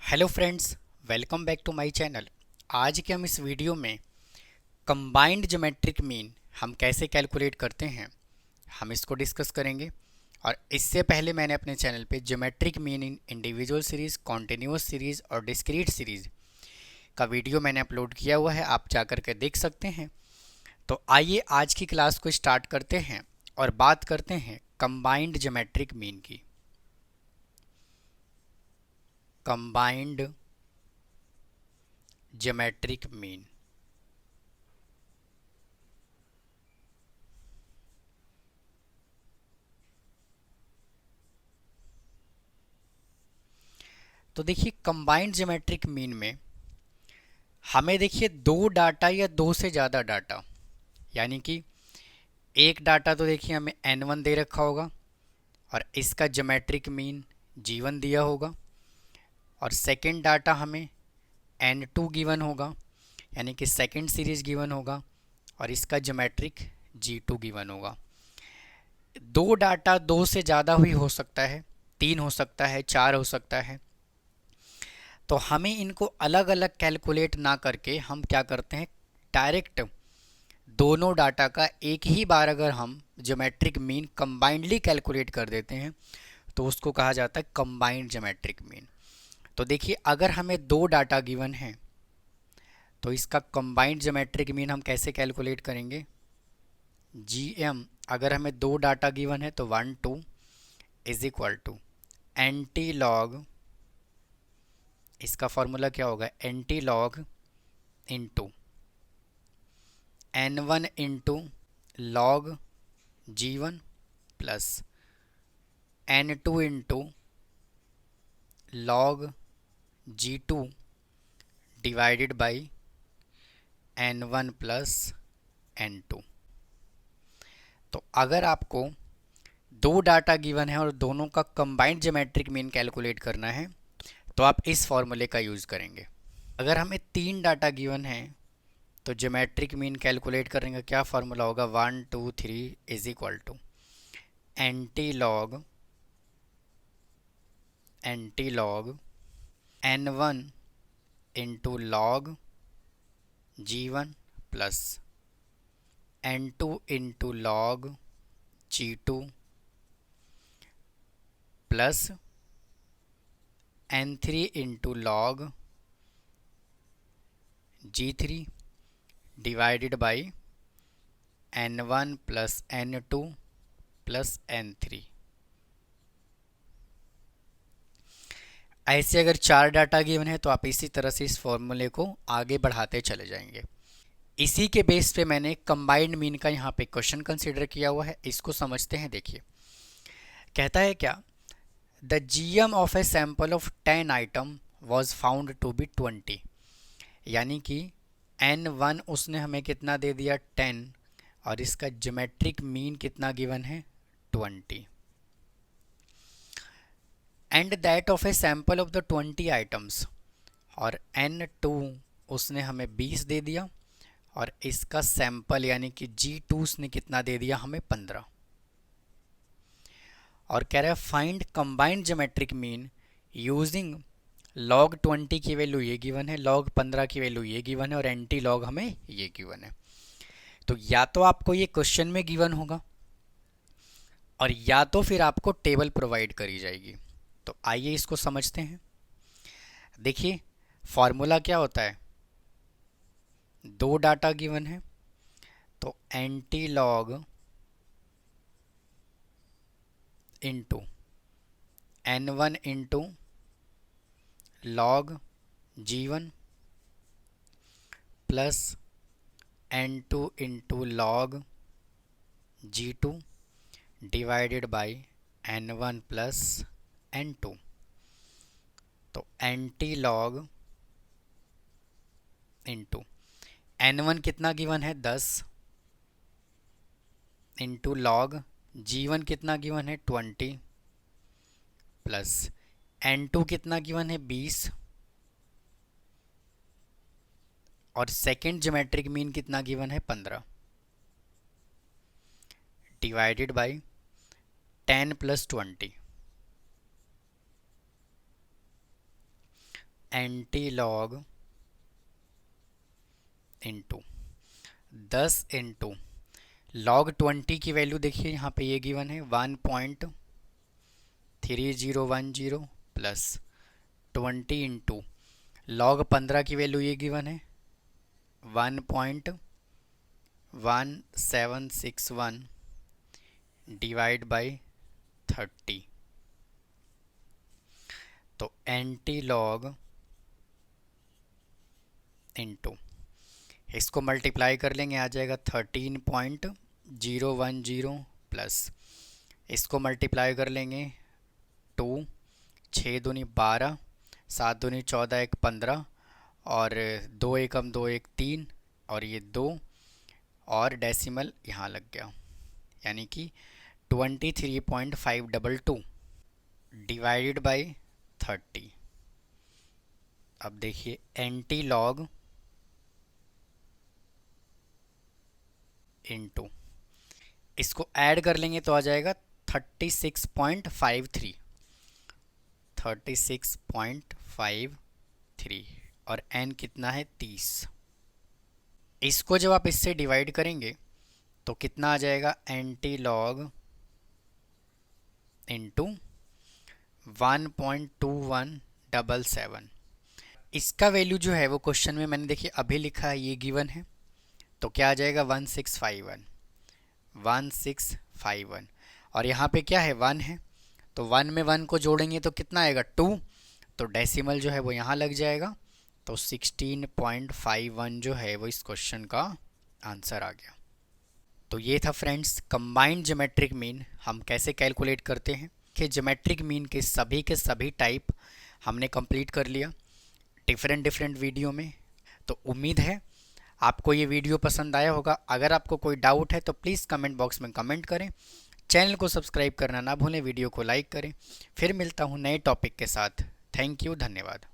Hello friends, welcome back to my channel. आज के हम इस वीडियो में कंबाइंड ज्योमेट्रिक मीन हम कैसे कैलकुलेट करते हैं हम इसको डिस्कस करेंगे। और इससे पहले मैंने अपने चैनल पे geometric mean in individual series, continuous series और डिस्क्रीट सीरीज़ का वीडियो मैंने अपलोड किया हुआ है, आप जाकर के देख सकते हैं। तो आइए आज की क्लास को स्टार्ट करते हैं और बात करते हैं कंबाइंड ज्योमेट्रिक मीन की। Combined geometric mean. तो देखिए, कंबाइंड ज्योमेट्रिक मीन में हमें देखिए दो डाटा या दो से ज़्यादा डाटा, यानी कि एक डाटा तो देखिए हमें n1 दे रखा होगा और इसका ज्योमेट्रिक मीन g1 दिया होगा, और सेकंड डाटा हमें n2 गिवन होगा, यानी कि सेकंड सीरीज गिवन होगा और इसका ज्योमेट्रिक g2 गिवन होगा। दो डाटा दो से ज़्यादा भी हो सकता है, तीन हो सकता है, चार हो सकता है। तो हमें इनको अलग अलग कैलकुलेट ना करके हम क्या करते हैं, डायरेक्ट दोनों डाटा का एक ही बार अगर हम ज्योमेट्रिक मीन कंबाइंडली कैलकुलेट कर देते हैं तो उसको कहा जाता है कंबाइंड ज्योमेट्रिक मीन। तो देखिए, अगर हमें दो डाटा गिवन है तो इसका कंबाइंड ज्योमेट्रिक मीन हम कैसे कैलकुलेट करेंगे। GM, अगर हमें दो डाटा गिवन है तो 1 2 is equal to antilog, इसका फॉर्मूला क्या होगा, antilog into n1 into log g1 plus n2 into log g2 divided by n1 plus n2। तो अगर आपको दो डाटा गिवन है और दोनों का कंबाइंड ज्योमेट्रिक मीन कैलकुलेट करना है तो आप इस फॉर्मूले का यूज़ करेंगे। अगर हमें तीन डाटा गिवन है तो ज्योमेट्रिक मीन कैलकुलेट करने का क्या फार्मूला होगा, 1 2 3 is equal to antilog n1 into log g1 plus n2 into log g2 plus n3 into log g3 divided by n1 plus n2 plus n3। ऐसे अगर चार data given है तो आप इसी तरह से इस फॉर्मूले को आगे बढ़ाते चले जाएंगे। इसी के बेस पे मैंने कंबाइंड मीन का यहाँ पे क्वेश्चन कंसीडर किया हुआ है, इसको समझते हैं। देखिए, कहता है क्या, the GM of a sample of 10 item was found to be 20, यानी कि n1 उसने हमें कितना दे दिया, 10, और इसका ज्योमेट्रिक मीन कितना गिवन है, 20। And that of a sample of the 20 items, और n2 उसने हमें 20 दे दिया और इसका सैंपल यानी कि g2 उसने कितना दे दिया हमें, 15। और कह रहा है find combined geometric mean using log 20 की वैल्यू ये गिवन है, log 15 की वैल्यू ये गिवन है और एंटी लॉग हमें ये गिवन है। तो या तो आपको ये क्वेश्चन में गिवन होगा और या तो फिर आपको टेबल प्रोवाइड करी जाएगी। तो आइए इसको समझते हैं। देखिए, फॉर्मूला क्या होता है, दो डाटा गिवन है तो anti log into n1 into log g1 plus n2 into log g2 divided by n1 plus n2। तो एंटी लॉग इंटू n1 कितना गिवन है, 10, इंटू लॉग g1 कितना गिवन है, 20, प्लस n2 कितना गिवन है, 20, और सेकेंड ज्योमेट्रिक मीन कितना given है, 15, divided by 10 plus 20। Anti log into 10 into log 20 की वैल्यू देखिए यहाँ पे ये गिवन है 1.3010 प्लस 20 इंटू लॉग 15 की वैल्यू ये गिवन है 1.1761 डिवाइड बाई 30। तो एंटी लॉग इंटू इसको मल्टीप्लाई कर लेंगे, आ जाएगा 13.010 प्लस इसको मल्टीप्लाई कर लेंगे 2, 6 दूनी 12, 7 दूनी 14, 1 15 और 2 एकम 2 1 3 और ये 2 और डेसिमल यहाँ लग गया, यानी कि 23.522 डिवाइडेड बाई 30। अब देखिए एंटी लॉग इंटू इसको ऐड कर लेंगे तो आ जाएगा 36.53 और n कितना है 30। इसको जब आप इससे डिवाइड करेंगे तो कितना आ जाएगा एंटी लॉग इंटू 1.2177। इसका वैल्यू जो है वो क्वेश्चन में मैंने देखिए अभी लिखा है, ये गिवन है, तो क्या आ जाएगा 1651 और यहाँ पे क्या है 1 है, तो 1 में 1 को जोड़ेंगे तो कितना आएगा 2, तो डेसिमल जो है वो यहाँ लग जाएगा, तो 16.51 जो है वो इस क्वेश्चन का आंसर आ गया। तो ये था फ्रेंड्स कंबाइंड ज्योमेट्रिक मीन हम कैसे कैलकुलेट करते हैं कि ज्योमेट्रिक मीन के सभी टाइप हमने कंप्लीट कर लिया डिफरेंट वीडियो में। तो उम्मीद है आपको ये वीडियो पसंद आया होगा। अगर आपको कोई डाउट है तो प्लीज़ कमेंट बॉक्स में कमेंट करें, चैनल को सब्सक्राइब करना ना भूलें, वीडियो को लाइक करें। फिर मिलता हूँ नए टॉपिक के साथ। थैंक यू, धन्यवाद।